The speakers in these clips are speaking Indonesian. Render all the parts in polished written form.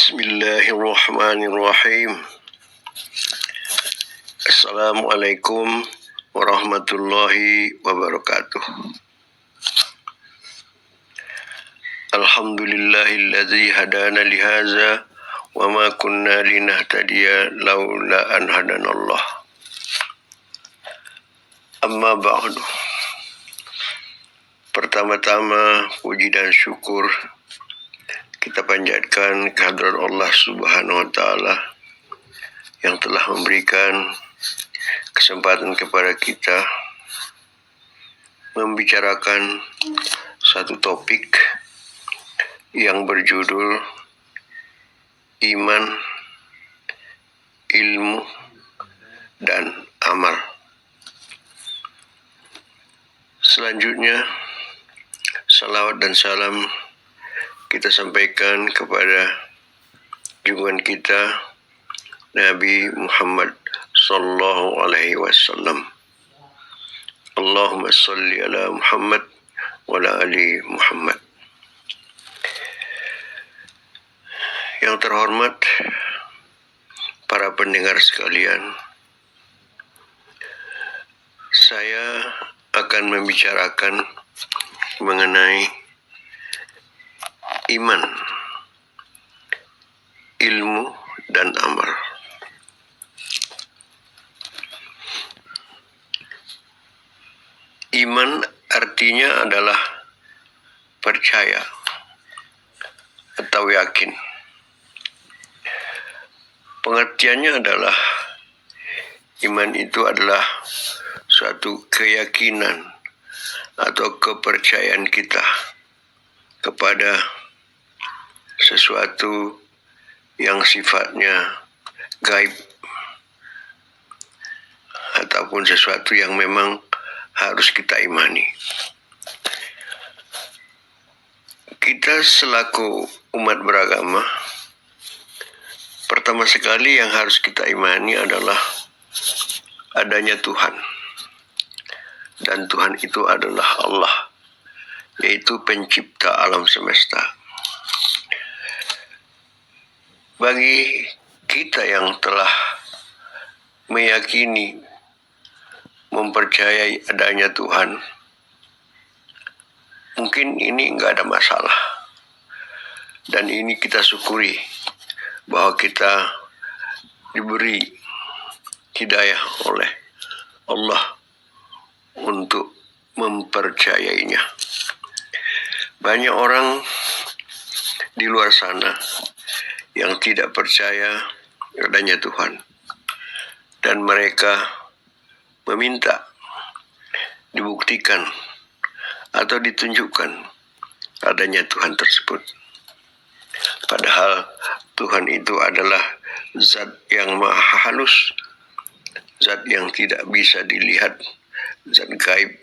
Bismillahirrahmanirrahim. Assalamualaikum warahmatullahi wabarakatuh. Alhamdulillahilladzi hadana lihaza wa ma kunna linahtadiya laula an hadanallah. Amma ba'du. Pertama-tama puji dan syukur kita panjatkan kehadirat Allah Subhanahu wa taala yang telah memberikan kesempatan kepada kita membicarakan satu topik yang berjudul iman, ilmu, dan amal. Selanjutnya, salawat dan salam kita sampaikan kepada junjungan kita Nabi Muhammad sallallahu alaihi wasallam. Allahumma salli ala Muhammad wa ala ali Muhammad. Yang terhormat para pendengar sekalian, saya akan membicarakan mengenai iman, ilmu, dan amal. Iman artinya adalah percaya atau yakin. Pengertiannya adalah iman itu adalah suatu keyakinan atau kepercayaan kita kepada sesuatu yang sifatnya gaib ataupun sesuatu yang memang harus kita imani. Kita selaku umat beragama, pertama sekali yang harus kita imani adalah adanya Tuhan. Dan Tuhan itu adalah Allah, yaitu pencipta alam semesta. Bagi kita yang telah meyakini, mempercayai adanya Tuhan, mungkin ini enggak ada masalah. Dan ini kita syukuri bahwa kita diberi hidayah oleh Allah untuk mempercayainya. Banyak orang di luar sana yang tidak percaya adanya Tuhan, dan mereka meminta dibuktikan atau ditunjukkan adanya Tuhan tersebut. Padahal Tuhan itu adalah zat yang maha halus, zat yang tidak bisa dilihat, zat gaib,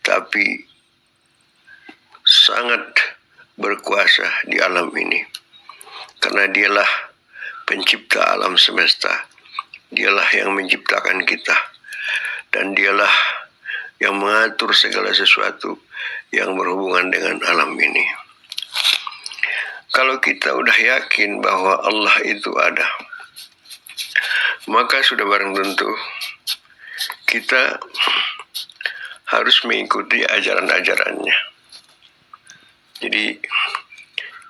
tapi sangat berkuasa di alam ini. Karena dialah pencipta alam semesta, dialah yang menciptakan kita, dan dialah yang mengatur segala sesuatu yang berhubungan dengan alam ini. Kalau kita udah yakin bahwa Allah itu ada, maka sudah barang tentu kita harus mengikuti ajaran-ajarannya. Jadi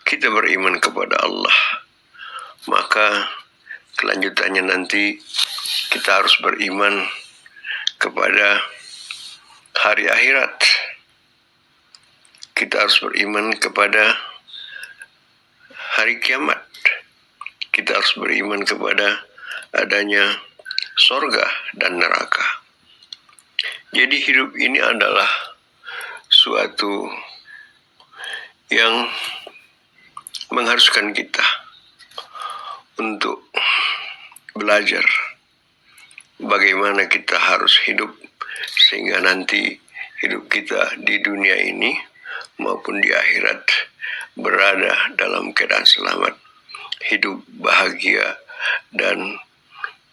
kita beriman kepada Allah, maka kelanjutannya nanti kita harus beriman kepada hari akhirat. Kita harus beriman kepada hari kiamat. Kita harus beriman kepada adanya sorga dan neraka. Jadi hidup ini adalah suatu yang mengharuskan kita untuk belajar bagaimana kita harus hidup sehingga nanti hidup kita di dunia ini maupun di akhirat berada dalam keadaan selamat, hidup bahagia dan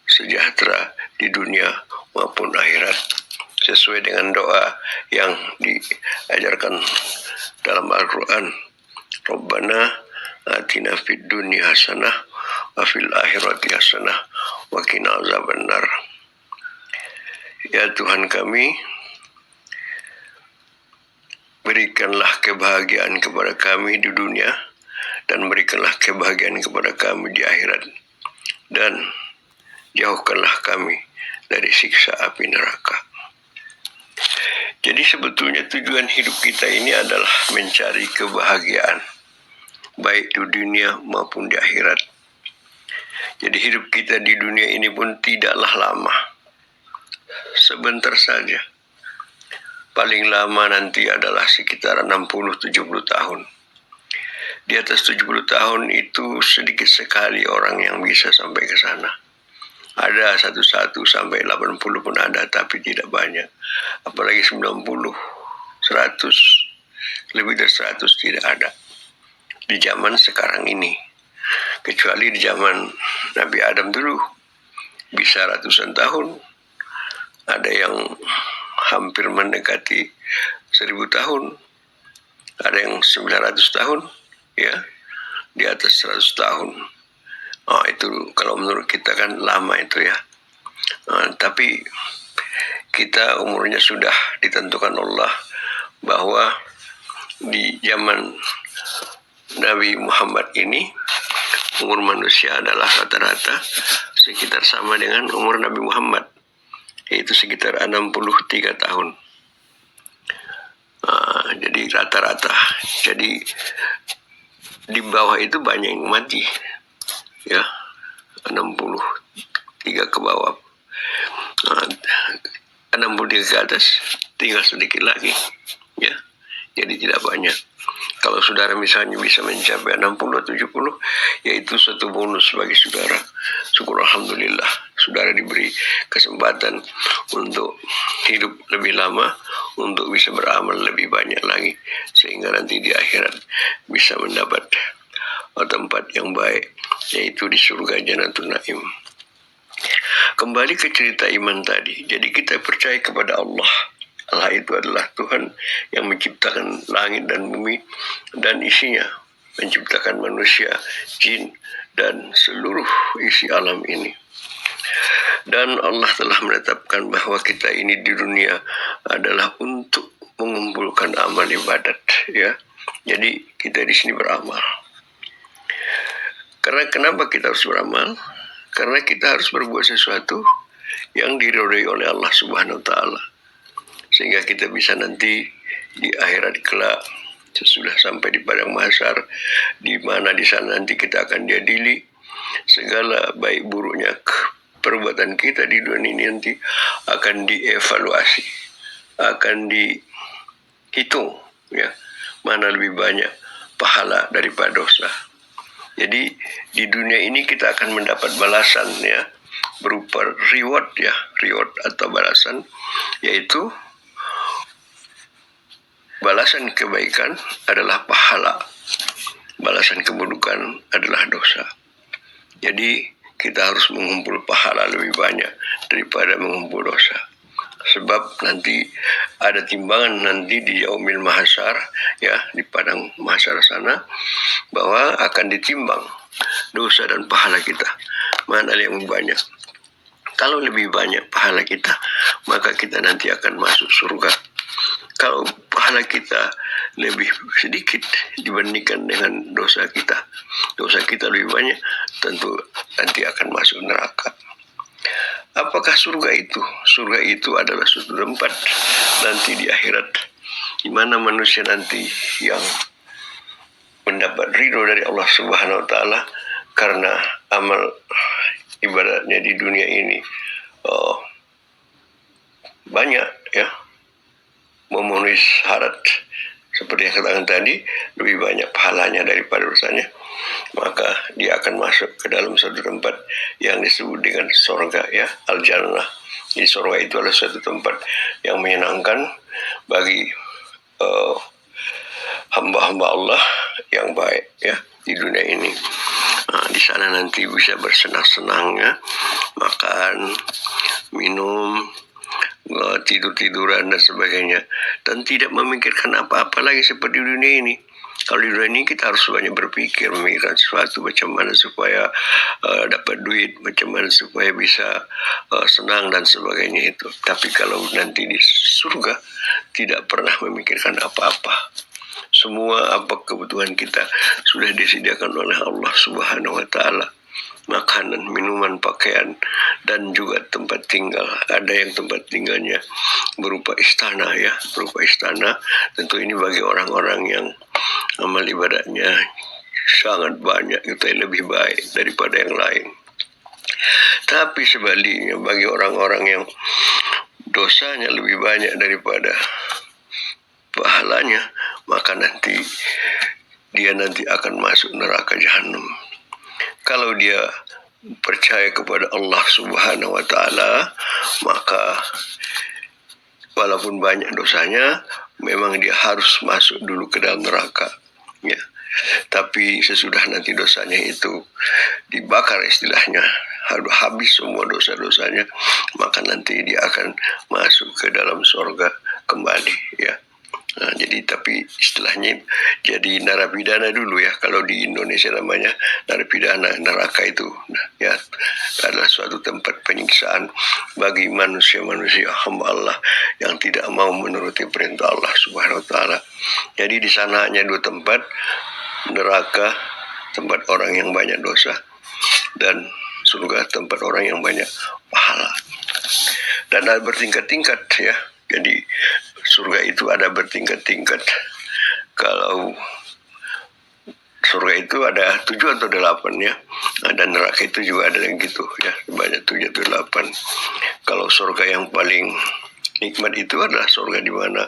sejahtera di dunia maupun akhirat, sesuai dengan doa yang diajarkan dalam Al-Quran. Rabbana atina fid dunya hasanah wa fil akhirati hasanah wa qina azabannar. Ya Tuhan kami, berikanlah kebahagiaan kepada kami di dunia dan berikanlah kebahagiaan kepada kami di akhirat, dan jauhkanlah kami dari siksa api neraka. Jadi sebetulnya tujuan hidup kita ini adalah mencari kebahagiaan, baik di dunia maupun di akhirat. Jadi hidup kita di dunia ini pun tidaklah lama, sebentar saja. Paling lama nanti adalah sekitar 60-70 tahun. Di atas 70 tahun itu sedikit sekali orang yang bisa sampai ke sana. Ada satu-satu sampai 80 pun ada, tapi tidak banyak. Apalagi 90, 100, lebih dari 100 tidak ada di zaman sekarang ini. Kecuali di zaman Nabi Adam dulu, bisa ratusan tahun. Ada yang hampir mendekati 1000 tahun. Ada yang 900 tahun, ya, di atas 100 tahun. Itu kalau menurut kita kan lama itu ya. Tapi kita umurnya sudah ditentukan Allah bahwa di zaman Nabi Muhammad ini umur manusia adalah rata-rata sekitar sama dengan umur Nabi Muhammad, yaitu sekitar 63 tahun. Jadi rata-rata. Jadi di bawah itu banyak yang mati, ya, 63 ke bawah. 63 ke atas tinggal sedikit lagi, ya. Jadi tidak banyak. Kalau saudara misalnya bisa mencapai 60 atau 70, yaitu satu bonus bagi saudara. Syukur alhamdulillah, saudara diberi kesempatan untuk hidup lebih lama, untuk bisa beramal lebih banyak lagi, sehingga nanti di akhirat bisa mendapat tempat yang baik, yaitu di surga Jannatul Naim. Kembali ke cerita iman tadi. Jadi kita percaya kepada Allah. Allah itu adalah Tuhan yang menciptakan langit dan bumi dan isinya, menciptakan manusia, jin, dan seluruh isi alam ini. Dan Allah telah menetapkan bahwa kita ini di dunia adalah untuk mengumpulkan amal ibadat, ya. Jadi kita di sini beramal. Karena kenapa kita harus beramal? Karena kita harus berbuat sesuatu yang diridhoi oleh Allah Subhanahu wa taala. Sehingga kita bisa nanti di akhirat kelak, sesudah sampai di padang mahsyar, di mana di sana nanti kita akan diadili segala baik buruknya perbuatan kita di dunia ini, nanti akan dievaluasi, akan dihitung, ya, mana lebih banyak pahala daripada dosa. Jadi di dunia ini kita akan mendapat balasan, ya, berupa reward, ya, reward atau balasan, yaitu balasan kebaikan adalah pahala, balasan keburukan adalah dosa. Jadi kita harus mengumpul pahala lebih banyak daripada mengumpul dosa. Sebab nanti ada timbangan nanti di yaumil mahsyar, ya, di padang mahsyar sana, bahwa akan ditimbang dosa dan pahala kita, mana yang banyak. Kalau lebih banyak pahala kita, maka kita nanti akan masuk surga. Kalau pahala kita lebih sedikit dibandingkan dengan dosa kita lebih banyak, tentu nanti akan masuk neraka. Apakah surga itu? Surga itu adalah suatu tempat nanti di akhirat, di mana manusia nanti yang mendapat ridho dari Allah Subhanahu wa taala karena amal ibadatnya di dunia ini banyak, ya, memenuhi syarat seperti yang katakan tadi, lebih banyak pahalanya daripada dosanya, maka dia akan masuk ke dalam suatu tempat yang disebut dengan surga, ya, al-jannah. Jadi surga itu adalah suatu tempat yang menyenangkan bagi hamba-hamba Allah yang baik, ya, di dunia ini. Di sana nanti bisa bersenang-senangnya, makan, minum, tidur-tiduran dan sebagainya, dan tidak memikirkan apa-apa lagi seperti dunia ini. Kalau di dunia ini kita harus banyak berpikir, memikirkan sesuatu macam mana supaya dapat duit, macam mana supaya bisa senang dan sebagainya itu. Tapi kalau nanti di surga tidak pernah memikirkan apa-apa. Semua apa kebutuhan kita sudah disediakan oleh Allah Subhanahu wa taala. Makanan, minuman, pakaian, dan juga tempat tinggal. Ada yang tempat tinggalnya berupa istana ya, berupa istana. Tentu ini bagi orang-orang yang amal ibadahnya sangat banyak, itu lebih baik daripada yang lain. Tapi sebaliknya bagi orang-orang yang dosanya lebih banyak daripada pahalanya, maka nanti dia akan masuk neraka jahanam. Kalau dia percaya kepada Allah Subhanahu wa taala, maka walaupun banyak dosanya, memang dia harus masuk dulu ke dalam neraka. Ya. Tapi sesudah nanti dosanya itu dibakar istilahnya, habis semua dosa-dosanya, maka nanti dia akan masuk ke dalam surga kembali. Ya. Nah, jadi tapi istilahnya jadi narapidana dulu ya, kalau di Indonesia namanya narapidana. Neraka itu ya adalah suatu tempat penyiksaan bagi manusia-manusia hamba Allah yang tidak mau menuruti perintah Allah Subhanahu wa taala. Jadi di sana hanya dua tempat, neraka tempat orang yang banyak dosa, dan surga tempat orang yang banyak pahala. Dan ada bertingkat-tingkat ya. Jadi surga itu ada bertingkat-tingkat. Kalau surga itu ada 7 atau 8 ya. Dan neraka itu juga ada yang gitu ya, banyak 7 atau 8. Kalau surga yang paling nikmat itu adalah surga di mana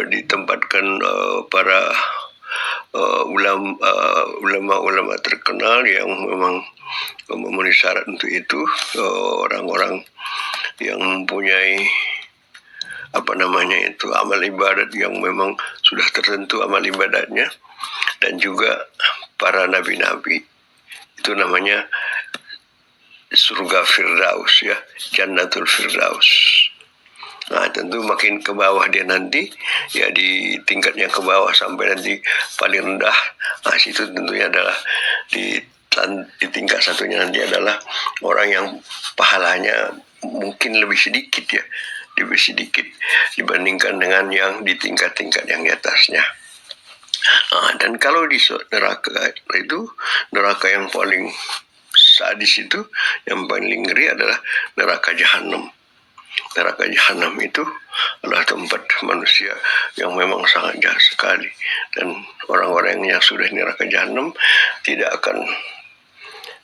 ditempatkan para ulama-ulama terkenal yang memang memenuhi syarat untuk itu, orang-orang yang mempunyai amal ibadat yang memang sudah tertentu amal ibadatnya, dan juga para nabi-nabi. Itu namanya surga Firdaus ya, Jannatul Firdaus. Nah, tentu makin ke bawah dia nanti, ya di tingkat yang ke bawah sampai nanti paling rendah. Nah, situ tentunya adalah di tingkat satunya nanti adalah orang yang pahalanya mungkin lebih sedikit ya, lebih sedikit dibandingkan dengan yang di tingkat-tingkat yang di atasnya. Dan kalau di neraka itu, neraka yang paling sadis itu, yang paling ngeri adalah neraka jahanam. Neraka jahanam itu adalah tempat manusia yang memang sangat jahat sekali, dan orang-orang yang sudah di neraka jahanam tidak akan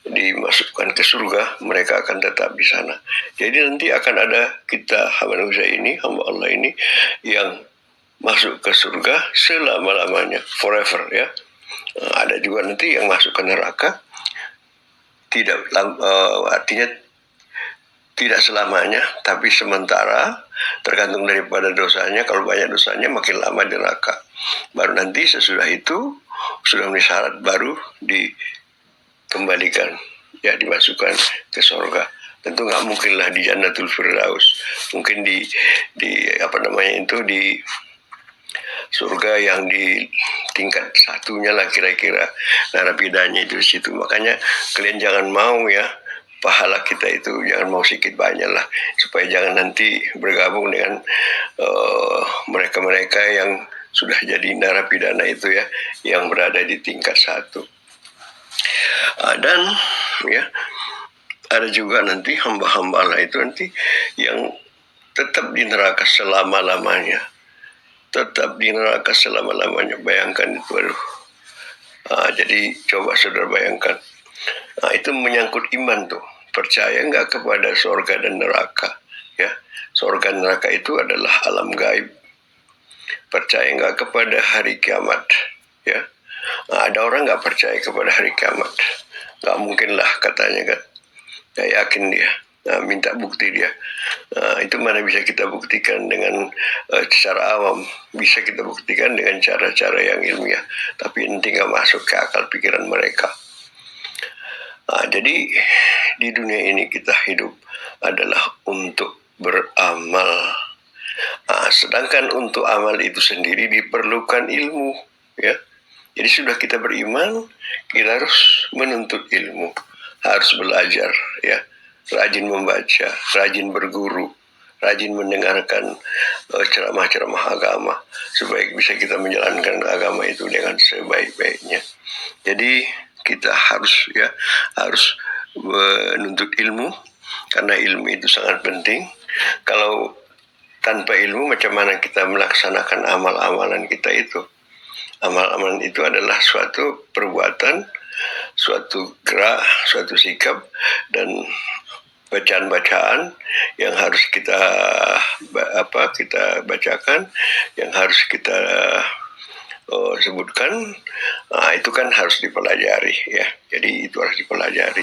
dimasukkan ke surga, mereka akan tetap di sana. Jadi nanti akan ada kita manusia ini, hamba Allah ini, yang masuk ke surga selama-lamanya, forever ya. Ada juga nanti yang masuk ke neraka, artinya tidak selamanya, tapi sementara, tergantung daripada dosanya. Kalau banyak dosanya makin lama di neraka. Baru nanti sesudah itu sudah memenuhi syarat, baru dikembalikan ya, dimasukkan ke surga. Tentu nggak mungkinlah di Jannatul Firdaus, mungkin di surga yang di tingkat satunya lah kira-kira narapidanya itu situ. Makanya kalian jangan mau ya, pahala kita itu jangan mau sedikit banyak lah, supaya jangan nanti bergabung dengan mereka-mereka yang sudah jadi narapidana itu ya, yang berada di tingkat 1. Dan ya ada juga nanti hamba-hamba Allah itu nanti yang tetap di neraka selama-lamanya, tetap di neraka selama-lamanya. Bayangkan itu, aduh. Jadi coba saudara bayangkan. Itu menyangkut iman tuh. Percaya nggak kepada surga dan neraka? Ya, surga dan neraka itu adalah alam gaib. Percaya nggak kepada hari kiamat? Ya, ada orang nggak percaya kepada hari kiamat. Nggak mungkin lah katanya kan. Nggak yakin dia. Minta bukti dia. Itu mana bisa kita buktikan dengan secara awam. Bisa kita buktikan dengan cara-cara yang ilmiah. Tapi nanti nggak masuk ke akal pikiran mereka. Jadi di dunia ini kita hidup adalah untuk beramal. Sedangkan untuk amal itu sendiri diperlukan ilmu, ya, Jadi sudah kita beriman, kita harus menuntut ilmu, harus belajar, ya, rajin membaca, rajin berguru, rajin mendengarkan ceramah-ceramah agama, supaya bisa kita menjalankan agama itu dengan sebaik-baiknya. Jadi kita harus menuntut ilmu, karena ilmu itu sangat penting. Kalau tanpa ilmu, macam mana kita melaksanakan amal-amalan kita itu? Amal-amalan itu adalah suatu perbuatan, suatu gerak, suatu sikap, dan bacaan-bacaan yang harus kita bacakan, yang harus kita sebutkan. Itu kan harus dipelajari, ya. Jadi itu harus dipelajari.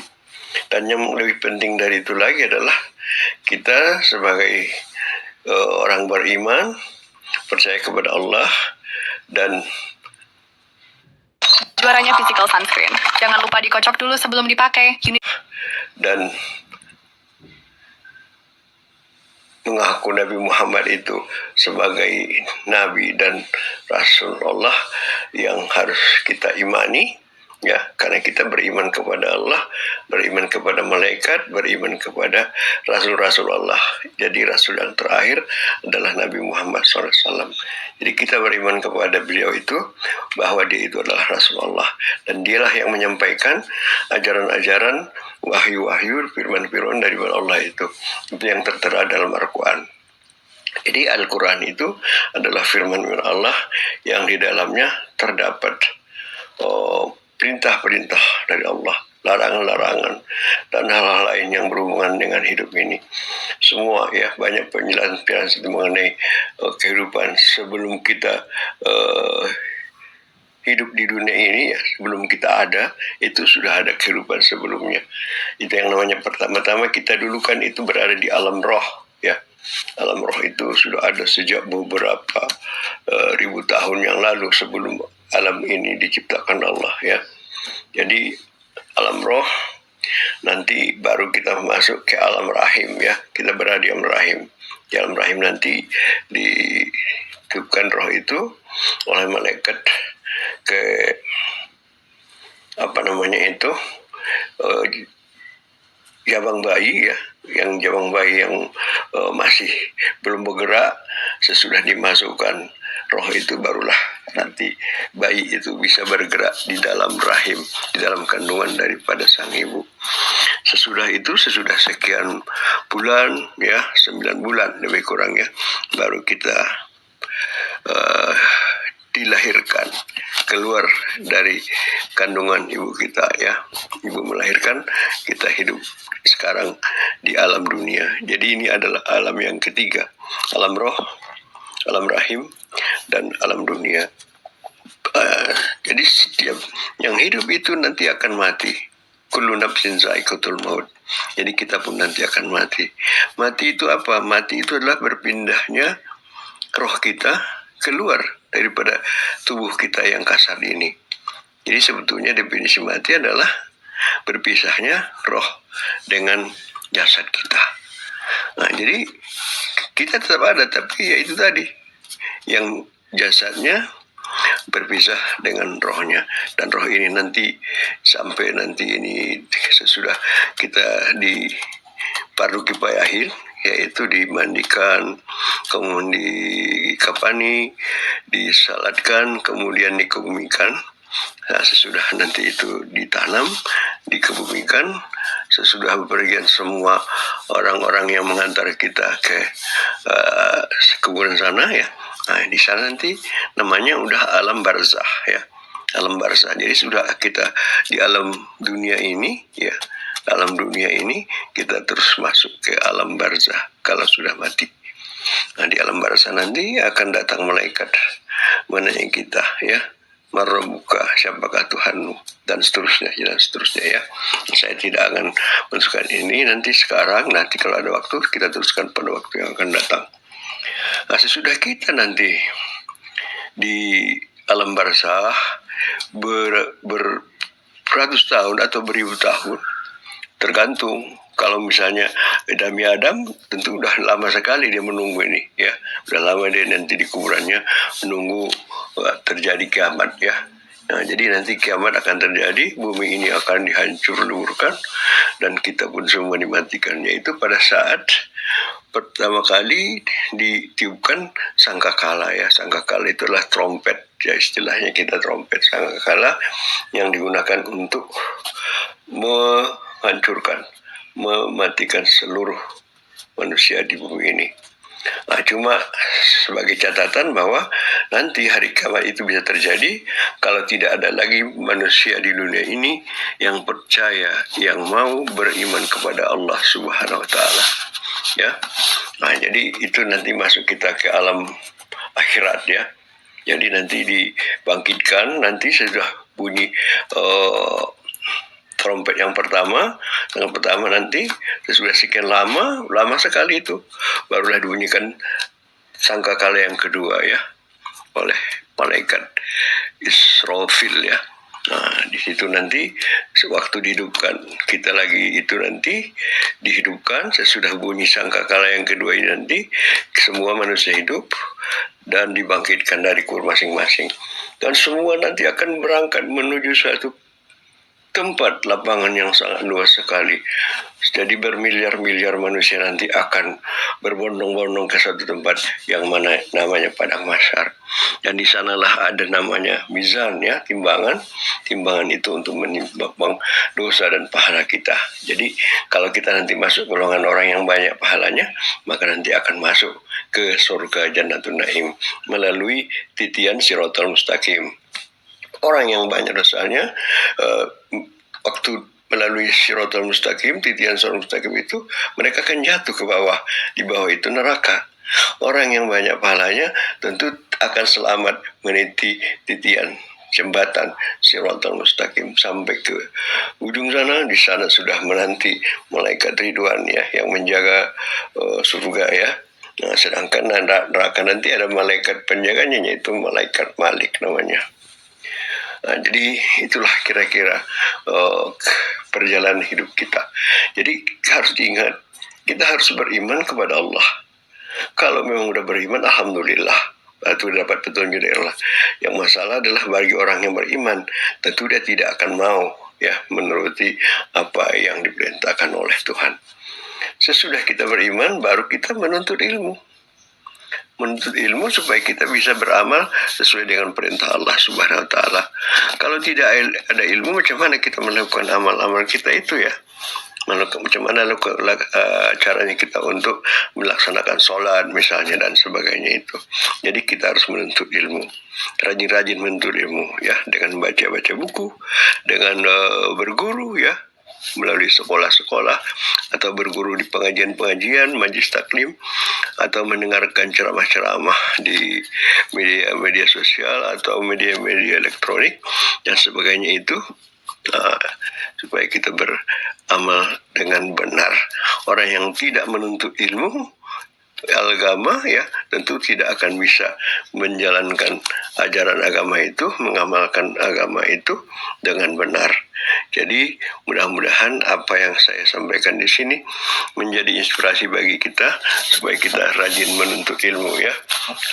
Dan yang lebih penting dari itu lagi adalah kita sebagai orang beriman, percaya kepada Allah, dan juaranya physical sunscreen. Jangan lupa dikocok dulu sebelum dipakai. Dan mengaku Nabi Muhammad itu sebagai Nabi dan Rasulullah yang harus kita imani, ya, karena kita beriman kepada Allah, beriman kepada malaikat, beriman kepada Rasul-Rasul Allah. Jadi Rasul yang terakhir adalah Nabi Muhammad SAW. Jadi kita beriman kepada beliau itu, bahwa dia itu adalah Rasulullah, dan dialah yang menyampaikan ajaran-ajaran, wahyu-wahyu, firman-firman dari Allah itu yang tertera dalam Al-Quran. Jadi Al-Quran itu adalah firman Allah yang di dalamnya terdapat perintah-perintah dari Allah, larangan-larangan, dan hal-hal lain yang berhubungan dengan hidup ini. Semua, ya, banyak penjelasan mengenai kehidupan sebelum kita hidup di dunia ini, ya. Sebelum kita ada, itu sudah ada kehidupan sebelumnya. Itu yang namanya pertama-tama kita dulu kan itu berada di alam roh, ya. Alam roh itu sudah ada sejak beberapa ribu tahun yang lalu, sebelum alam ini diciptakan Allah, ya. Jadi alam roh, nanti baru kita masuk ke alam rahim, ya. Kita berada di alam rahim. Di alam rahim nanti ditiupkan roh itu oleh malaikat ke jabang bayi, ya, yang jabang bayi yang masih belum bergerak. Sesudah dimasukkan roh itu, barulah nanti bayi itu bisa bergerak di dalam rahim, di dalam kandungan daripada sang ibu. Sesudah itu, sesudah sekian bulan, ya, 9 bulan lebih kurang, ya, baru kita dilahirkan, keluar dari kandungan ibu kita, ya. Ibu melahirkan, kita hidup sekarang di alam dunia. Jadi ini adalah alam yang ketiga, alam roh, alam rahim, dan alam dunia. Jadi setiap yang hidup itu nanti akan mati. Kullu nafsin za'iqatul maut. Jadi kita pun nanti akan mati. Mati itu apa? Mati itu adalah berpindahnya roh kita keluar daripada tubuh kita yang kasar ini. Jadi sebetulnya definisi mati adalah berpisahnya roh dengan jasad kita. Nah, jadi kita tetap ada, tapi ya itu tadi, yang jasadnya berpisah dengan rohnya, dan roh ini nanti sampai nanti ini sesudah kita di fardu kifayahin, yaitu dimandikan, kemudian dikafani, disalatkan, kemudian dikebumikan. Nah, sesudah nanti itu ditanam, dikebumikan, sesudah bepergian semua orang-orang yang mengantar kita ke kuburan sana, ya. Nah, di sana nanti namanya udah alam barzah, ya. Alam barzah. Jadi sudah kita di alam dunia ini, ya. Dalam dunia ini kita terus masuk ke alam barzah kalau sudah mati. Nah, di alam barzah nanti akan datang malaikat menanyai kita, ya. Marabbuka, siapakah Tuhanmu, dan seterusnya, ya. Saya tidak akan menunjukkan ini nanti sekarang, nanti kalau ada waktu kita teruskan pada waktu yang akan datang. Nah, sesudah kita nanti di alam barzah beratus tahun atau beribu tahun, tergantung. Kalau misalnya Nabi Adam, tentu udah lama sekali dia menunggu ini, ya. Udah lama dia nanti di kuburannya menunggu terjadi kiamat, ya. Nah, jadi nanti kiamat akan terjadi, bumi ini akan dihancur leburkan, dan kita pun semua dimatikan. Yaitu pada saat pertama kali ditiupkan sangkakala ya. Sangkakala itulah trompet ya, istilahnya kita trompet sangkakala yang digunakan untuk menghancurkan, mematikan seluruh manusia di bumi ini. Nah, cuma sebagai catatan bahwa nanti hari kiamat itu bisa terjadi kalau tidak ada lagi manusia di dunia ini yang percaya, yang mau beriman kepada Allah Subhanahu wa taala. Ya. Nah, jadi itu nanti masuk kita ke alam akhirat ya. Jadi nanti dibangkitkan, nanti sudah bunyi trompet yang pertama nanti sesudah sekian lama sekali itu barulah dibunyikan sangkakala yang kedua ya oleh malaikat Israfil ya. Nah, di situ nanti sewaktu dihidupkan kita lagi itu nanti dihidupkan sesudah bunyi sangkakala yang kedua ini nanti semua manusia hidup dan dibangkitkan dari kubur masing-masing dan semua nanti akan berangkat menuju suatu tempat lapangan yang sangat luas sekali. Jadi bermiliar-miliar manusia nanti akan berbondong-bondong ke satu tempat yang mana namanya padang mahsyar. Dan di sanalah ada namanya mizan ya, timbangan. Timbangan itu untuk menimbang dosa dan pahala kita. Jadi kalau kita nanti masuk golongan orang yang banyak pahalanya, maka nanti akan masuk ke surga Jannatul Naim melalui titian Siratal Mustaqim. Orang yang banyak dosanya waktu melalui Siratal Mustaqim, titian Siratal Mustaqim itu mereka akan jatuh ke bawah. Di bawah itu neraka. Orang yang banyak pahalanya tentu akan selamat meniti titian jembatan Siratal Mustaqim sampai ke ujung sana. Di sana sudah menanti malaikat Ridwan ya yang menjaga surga ya. Nah, sedangkan neraka nanti ada malaikat penjaganya, yaitu malaikat Malik namanya. Nah, jadi itulah kira-kira perjalanan hidup kita. Jadi harus diingat, kita harus beriman kepada Allah. Kalau memang udah beriman, alhamdulillah, itu dapat petunjuk dari Allah. Yang masalah adalah bagi orang yang beriman, tentu dia tidak akan mau ya menuruti apa yang diperintahkan oleh Tuhan. Sesudah kita beriman, baru kita menuntut ilmu supaya kita bisa beramal sesuai dengan perintah Allah Subhanahu wa taala. Kalau tidak ada ilmu, macam mana kita melakukan amal-amal kita itu ya? Macam mana caranya kita untuk melaksanakan sholat misalnya dan sebagainya itu. Jadi kita harus menuntut ilmu, rajin-rajin menuntut ilmu ya, dengan baca-baca buku, dengan berguru ya, melalui sekolah-sekolah atau berguru di pengajian-pengajian, majlis taklim, atau mendengarkan ceramah-ceramah di media-media sosial atau media-media elektronik dan sebagainya itu, supaya kita beramal dengan benar. Orang yang tidak menuntut ilmu agama ya tentu tidak akan bisa menjalankan ajaran agama itu, mengamalkan agama itu dengan benar. Jadi mudah-mudahan apa yang saya sampaikan di sini menjadi inspirasi bagi kita supaya kita rajin menuntut ilmu ya,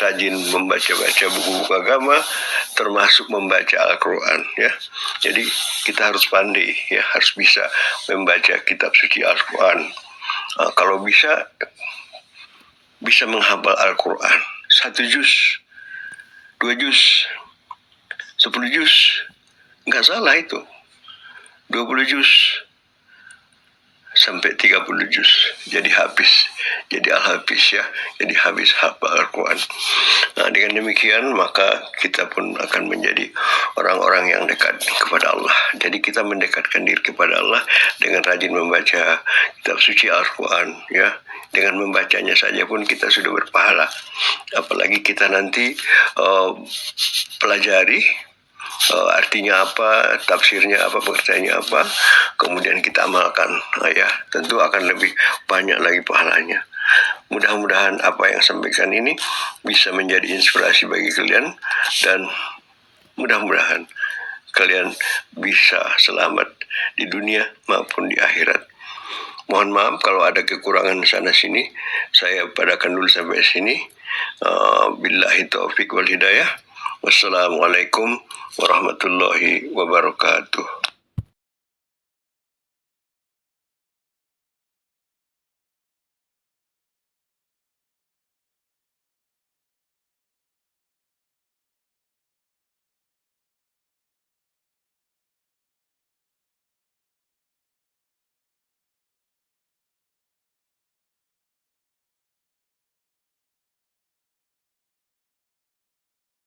rajin membaca-baca buku-buku agama, termasuk membaca Al-Quran ya. Jadi kita harus pandai ya, harus bisa membaca kitab suci Al-Quran. Kalau bisa menghafal Al-Quran 1 juz, 2 juz, 10 juz, nggak salah itu. 20 juz sampai 30 juz jadi habis, jadi al-habis ya, jadi habis hafal Al-Quran. Nah, dengan demikian maka kita pun akan menjadi orang-orang yang dekat kepada Allah. Jadi kita mendekatkan diri kepada Allah dengan rajin membaca kitab suci Al-Quran ya. Dengan membacanya saja pun kita sudah berpahala, apalagi kita nanti pelajari artinya apa, tafsirnya apa, pengertiannya apa, kemudian kita amalkan, ya tentu akan lebih banyak lagi pahalanya. Mudah-mudahan apa yang saya sampaikan ini bisa menjadi inspirasi bagi kalian, dan mudah-mudahan kalian bisa selamat di dunia maupun di akhirat. Mohon maaf kalau ada kekurangan sana sini, saya padakan dulu sampai sini. Billahi taufiq wal hidayah. Wassalamualaikum warahmatullahi wabarakatuh.